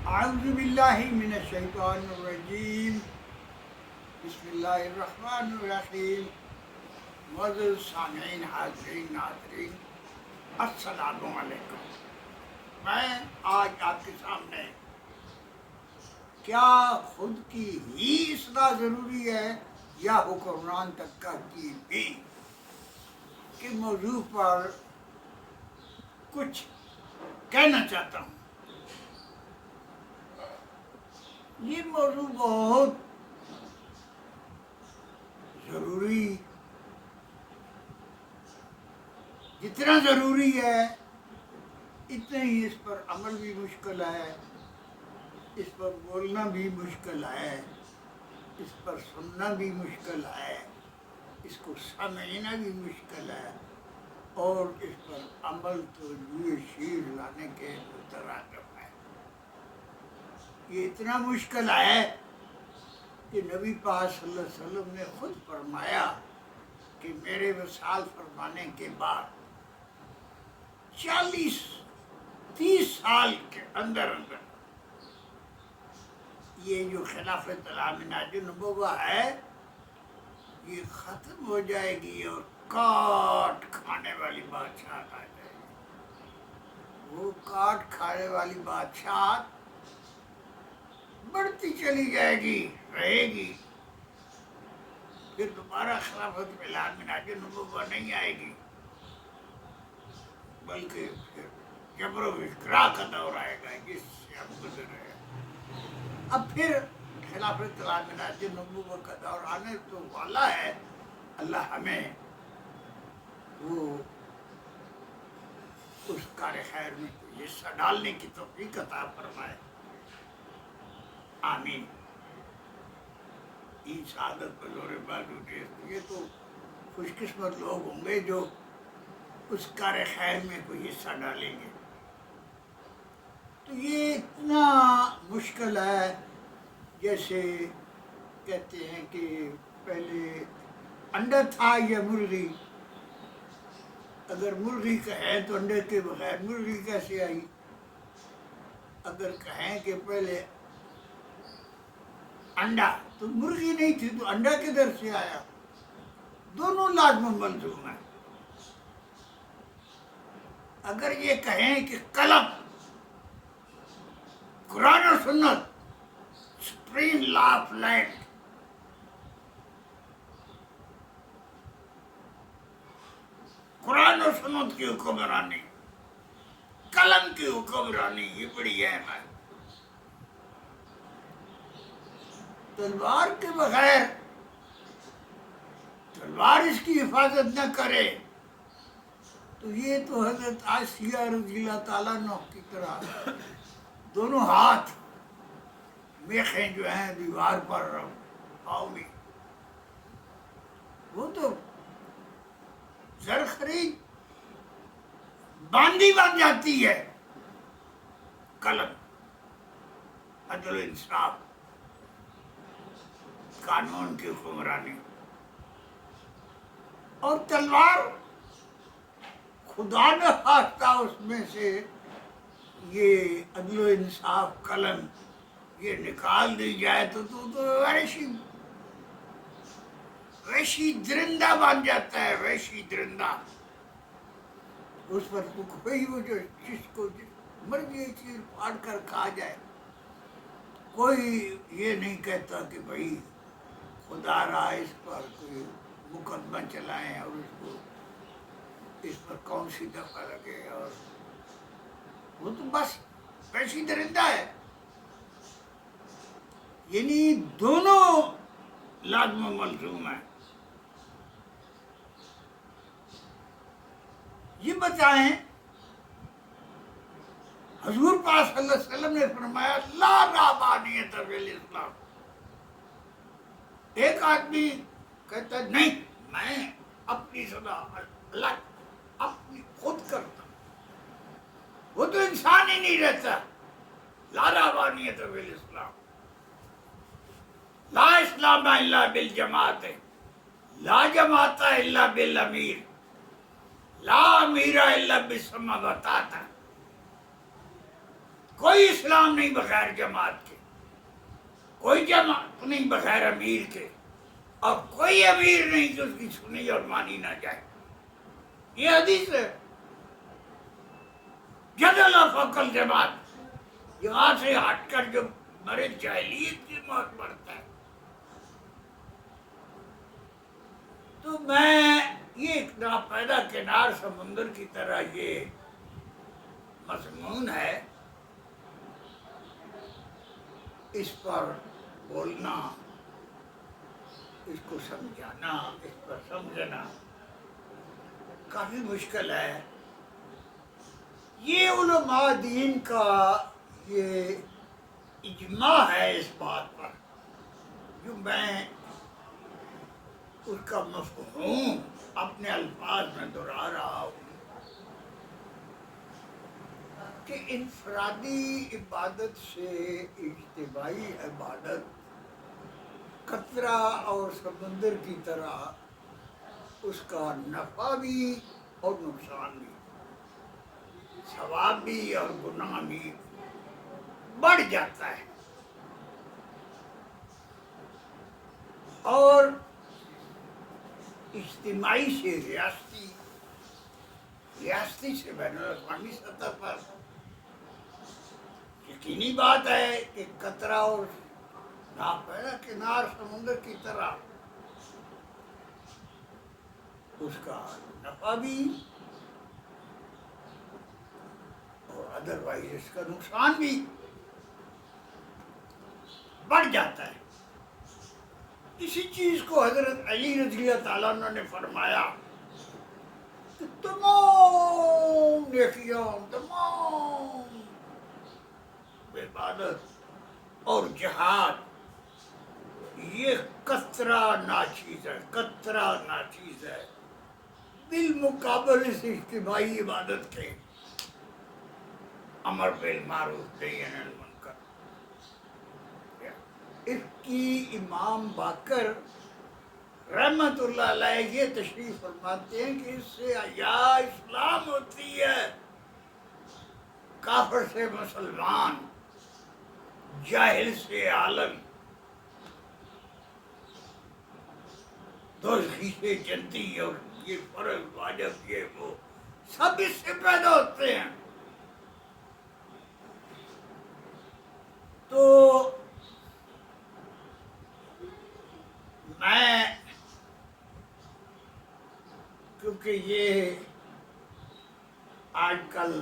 اعوذ باللہ من الشیطان الرجیم، بسم اللہ الرحمن الرحیم۔ معزز سامعین، حاضرین ناظرین، السلام علیکم۔ میں آج آپ کے سامنے کیا خود کی ہی اصلاح ضروری ہے یا حکمران تک کا کی بھی کے موضوع پر کچھ کہنا چاہتا ہوں۔ یہ موضوع بہت ضروری، جتنا ضروری ہے اتنا ہی اس پر عمل بھی مشکل ہے، اس پر بولنا بھی مشکل ہے، اس پر سننا بھی مشکل ہے، اس کو سمجھنا بھی مشکل ہے، اور اس پر عمل تو روئے شیر لانے کے مترادف ہے۔ یہ اتنا مشکل ہے کہ نبی پاک صلی اللہ علیہ وسلم نے خود فرمایا کہ میرے وصال فرمانے کے بعد 40-30 سال کے اندر یہ جو خلافت الامنہ نبوہ ہے یہ ختم ہو جائے گی، اور کاٹ کھانے والی بادشاہت آ جائے گی۔ وہ کاٹ کھانے والی بادشاہت بڑھتی چلی جائے گی، رہے گی، پھر دوبارہ خلافت الامنہ نبوہ نہیں آئے گی، بلکہ پھر جبر و اکراه کا دور آئے گا جس سے ہم گزر رہے ہیں۔ اب پھر خلافت الامنہ نبوہ کا دور آنے تو والا ہے۔ اللہ ہمیں وہ اس کار خیر میں کوئی حصہ ڈالنے کی توفیق عطا فرمائے، آمین۔ این سعادت بزور بازو ٹیست، یہ تو خوش قسمت لوگ ہوں گے جو اس کار خیر میں کوئی حصہ ڈالیں گے۔ تو یہ اتنا مشکل ہے، جیسے کہتے ہیں کہ پہلے انڈا تھا یا مرغی، اگر مرغی کہیں تو انڈے کے بغیر مرغی کیسے آئی؟ اگر کہیں کہ پہلے انڈا تو مرغی نہیں تھی تو انڈا کدھر سے آیا؟ دونوں لازم ملزوم ہیں۔ اگر یہ کہیں کہ قلم قرآن و سنت سپریم لا آف لینڈ، قرآن و سنت کی حکمرانی، قلم کی حکمرانی، یہ بڑی اہم ہے۔ تلوار کے بغیر تلوار اس کی حفاظت نہ کرے تو یہ تو حضرت عائشہ رضی اللہ تعالیٰ عنہ کی طرح دونوں ہاتھ میخیں جو ہیں دیوار پر پاؤں میں، وہ تو زر خرید باندھی بن جاتی ہے۔ قلم عدل و انصاف، قانون کی حکمرانی، اور تلوار خدا نہ خواستہ اس میں سے یہ عدل و انصاف قلم یہ نکال دی جائے تو وحشی درندہ بن جاتا ہے، وحشی درندہ۔ اس پر تو کوئی وہ جو جس کو مرضی چیز پھاڑ کر کھا جائے، کوئی یہ نہیں کہتا کہ بھائی خدا را اس پر کوئی مقدمہ چلائیں اور اس پر کون سی دفعہ لگے، اور وہ تو بس وحشی درندہ ہے۔ یعنی دونوں لازم و ملزوم ہیں۔ یہ بتائیں، حضور پاک صلی اللہ علیہ وسلم نے فرمایا لا رہبانیت فی الاسلام۔ ایک آدمی کہتا ہے نہیں میں اپنی صدا الگ اپنی خود کرتا ہوں، وہ تو انسان ہی نہیں رہتا۔ لا رہبانیت فی الاسلام، لا اسلام الا بالجماعت، لا جماعت الا بالامیر، لا امیر الا بالسماوات۔ کوئی اسلام نہیں بغیر جماعت کے، کوئی جماعت نہیں بغیر امیر کے، اور کوئی امیر نہیں کہ اس کی سنی اور مانی نہ جائے. یہ حدیث ہے. جدل فوق الجماعت، یہاں سے ہٹ کر جو مرے جاہلیت کی موت مرتا ہے. تو میں یہ ایک ناپیدا کنار سمندر کی طرح یہ مضمون ہے، اس پر بولنا، اس کو سمجھانا، اس پر سمجھنا کافی مشکل ہے. یہ علماء دین کا یہ اجماع ہے اس بات پر، جو میں اس کا مفہوم اپنے الفاظ میں دہرا رہا ہوں کہ انفرادی عبادت سے اجتماعی عبادت قطرہ اور سمندر کی طرح اس کا نفع بھی اور نقصان بھی، ثواب بھی اور گناہ بھی بڑھ جاتا ہے. اور اجتماعی سے ریاستی، ریاستی سے بین الاقوامی سطح پر یقینی بات ہے کہ قطرہ اور ناپیدا کنار سمندر کی طرح اس کا نفع بھی اور ادروائز اس کا نقصان بھی بڑھ جاتا ہے. اسی چیز کو حضرت علی رضی اللہ تعالیٰ عنہ نے فرمایا کہ تمام نیکیاں، تمام عبادت اور جہاد یہ قطرہ ناچیز ہے، قطرہ ناچیز ہے بالمقابل اس اجتماعی عبادت کے، امر بالمعروف نہی عن المنکر. اس کی امام باقر رحمت اللہ علیہ یہ تشریح فرماتے ہیں کہ اس سے حیا اسلام ہوتی ہے. کافر سے مسلمان، جاہل سے عالم، دوزخی سے جنتی، اور یہ فرض واجب یہ وہ سب اس سے پیدا ہوتے ہیں. تو میں کیونکہ یہ آج کل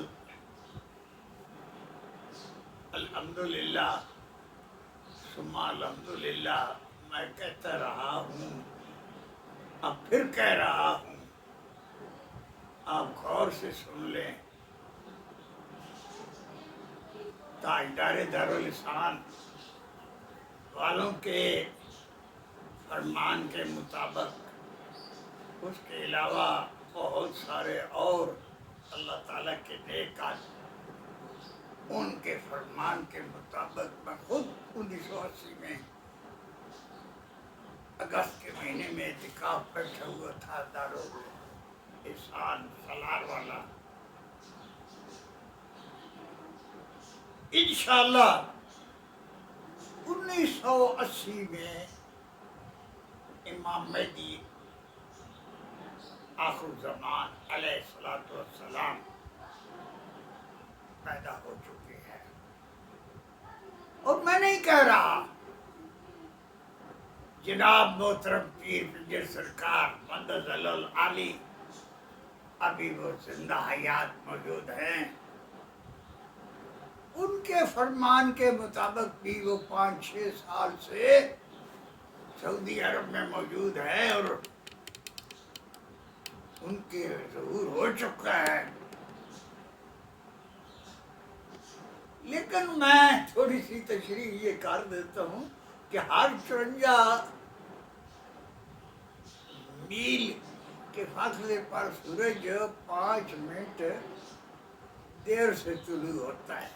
الحمدللہ ثم الحمدللہ میں کہتا رہا ہوں، اب پھر کہہ رہا ہوں، آپ غور سے سن لیں. تاجدار دارالاسلام والوں کے فرمان کے مطابق، اس کے علاوہ بہت سارے اور اللہ تعالیٰ کے نیک آدمی، ان کے فرمان کے مطابق میں خود 1980 میں اگست کے مہینے میں اعتکاف بیٹھا ہوا تھا دارالاسلام سالار والا. انشاءاللہ 1980 میں امام مہدی آخر زمان علیہ السلام پیدا ہو چکے ہیں. اور میں نہیں کہہ رہا، جناب محترم پیر فجر سرکار مدد العالی ابھی وہ زندہ حیات موجود ہیں، ان کے فرمان کے مطابق بھی وہ 5-6 سال سے سعودی عرب میں موجود ہے، اور ان کے ظہور ہو چکا ہے. لیکن میں تھوڑی سی تشریح یہ کر دیتا ہوں کہ ہر 54 میل کے فاصلے پر سورج 5 منٹ دیر سے طلوع ہوتا ہے،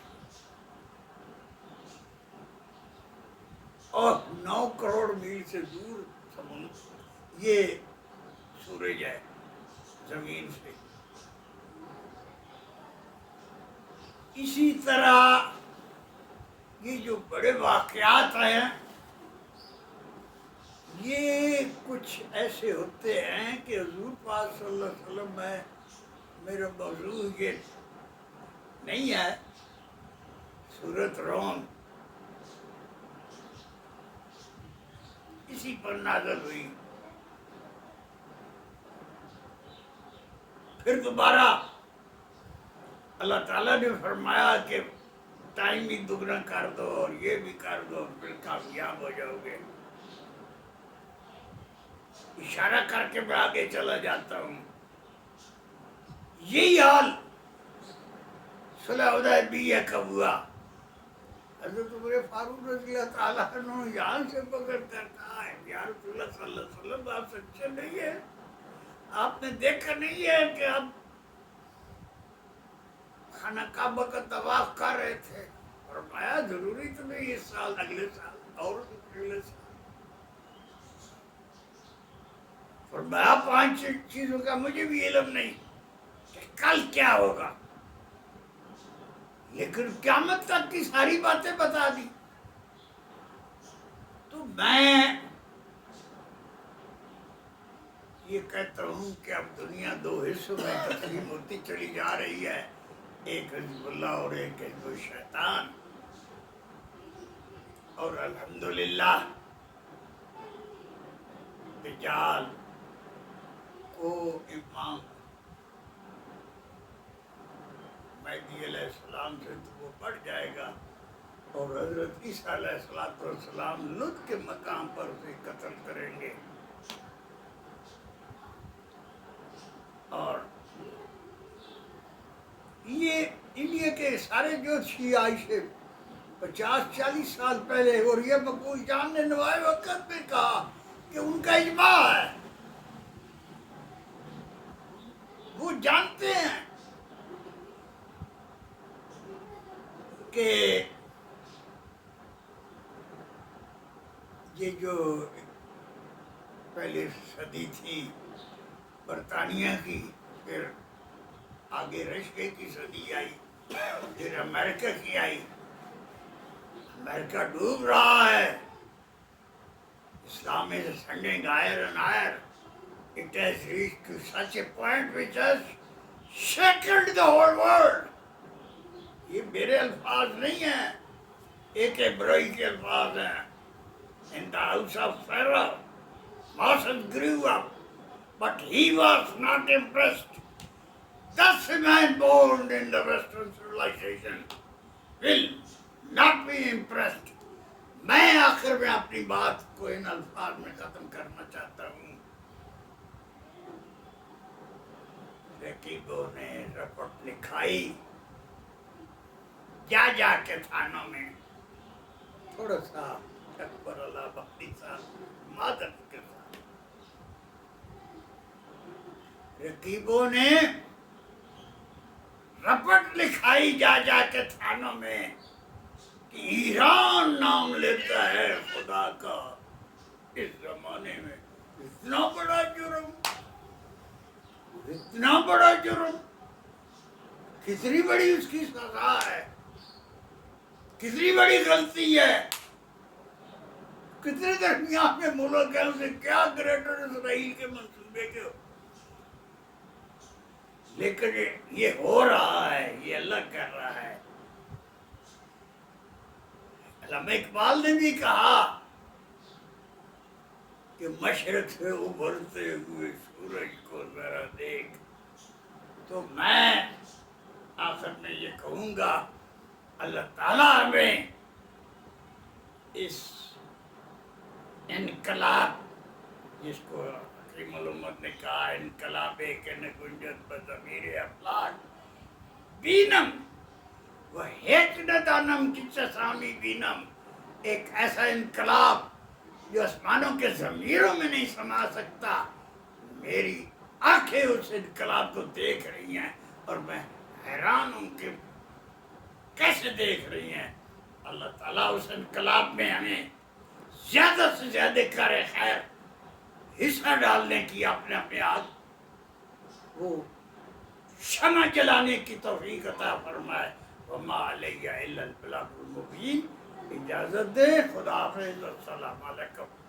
اور 9 کروڑ میل سے دور یہ سورج ہے زمین سے. اسی طرح جو بڑے واقعات ہیں یہ کچھ ایسے ہوتے ہیں کہ حضور پاک صلی اللہ علیہ وسلم میں میرا موضوع یہ نہیں ہے. سورۃ روم اسی پر نازل ہوئی. پھر دوبارہ اللہ تعالیٰ نے فرمایا کہ ٹائم بھی دگنا کر دو اور یہ بھی کر دو، پھر کامیاب ہو جاؤ گے. اشارہ کر کے میں آگے چلا جاتا ہوں. یہی حال صلح حدیبیہ کا ہوا. حضرت عمر فاروق رضی اللہ تعالیٰ عنہ یہاں سے پکڑ کر کہا ہے یا رسول اللہ صلی اللہ علیہ وسلم آپ سچے نہیں ہیں؟ آپ نے دیکھا نہیں ہے کہ آپ خانہ کعبہ کا طواف کر رہے تھے؟ فرمایا ضروری تو نہیں اس سال، اگلے سال اور اگلے سال. فرمایا 5 چیزوں کا مجھے بھی علم نہیں کہ کل کیا ہوگا، لیکن قیامت تک کی ساری باتیں بتا دی. تو میں یہ کہتا ہوں کہ اب دنیا 2 حصوں میں تقسیم ہوتی چلی جا رہی ہے، ایک حزب اللہ اور ایک حزب الشیطان. اور الحمدللہ دجال کو امام مہدی علیہ السلام سے تو وہ بڑھ جائے گا، اور حضرت عیسیٰ علیہ السلام لط کے مقام پر اسے قتل کریں گے. اور یہ انڈیا کے سارے جو شیعہ سے 50-40 سال پہلے، اور یہ مقبول جان نے نوائے وقت میں کہا کہ ان کا اجماع ہے. وہ جانتے ہیں کہ یہ جو پہلے صدی تھی برطانیہ کی، پھر آگے رشیا کی صدی آئی، پھر امریکہ کی آئی. امریکہ ڈوب رہا ہے. Islam is ascending higher and higher. It has reached to such a point which has shaken the whole world. یہ میرے الفاظ نہیں ہیں، ایک عبرائی کے الفاظ ہیں. In the house of Pharaoh, Moses grew up, but he was not impressed. Thus a man born in the Western civilization will not be impressed. میں آخر میں اپنی بات کو ان الفاظ میں ختم کرنا چاہتا ہوں. رقیبوں نے رپورٹ لکھائی جا جا کے تھانوں میں، تھوڑا سا اکبر اللہ بختی صاحب معذرت کے ساتھ، رقیبوں نے رپورٹ لکھائی جا جا کے تھانوں میں کہ ایران نام لیتا ہے خدا کا اس زمانے میں. اتنا بڑا جرم، اتنا بڑا جرم، کتنی بڑی اس کی سزا ہے، کتنی بڑی غلطی ہے. کتنے درمیان میں ملک ہے، اسے کیا گریٹر اسرائیل کے منصوبے کے. لیکن یہ ہو رہا ہے، یہ اللہ کر رہا ہے. علامہ اقبال نے بھی کہا کہ مشرق سے ابھرتے ہوئے سورج کو ذرا دیکھ. تو میں آخر میں یہ کہوں گا اللہ تعالیٰ ہمیں اس انقلاب، جس کو حکیم الامت نے کہا انقلاب کہ نگنجت بضمیر افلاک بینم وہ ہیچ نہ دانم کی چسامی بینم، ایک ایسا انقلاب جو آسمانوں کے ضمیروں میں نہیں سما سکتا. میری آنکھیں اس انقلاب کو دیکھ رہی ہیں اور میں حیران ہوں کہ کیسے دیکھ رہی ہیں. اللہ تعالیٰ اس انقلاب میں ہمیں زیادہ سے زیادہ کار خیر حصہ ڈالنے کی، اپنے اپنے ہاتھ وہ شمع جلانے کی توفیق عطا فرمائے. وما علیہ الا البلاغ المبین. اجازت دیں. خدا حافظ. السلام علیکم.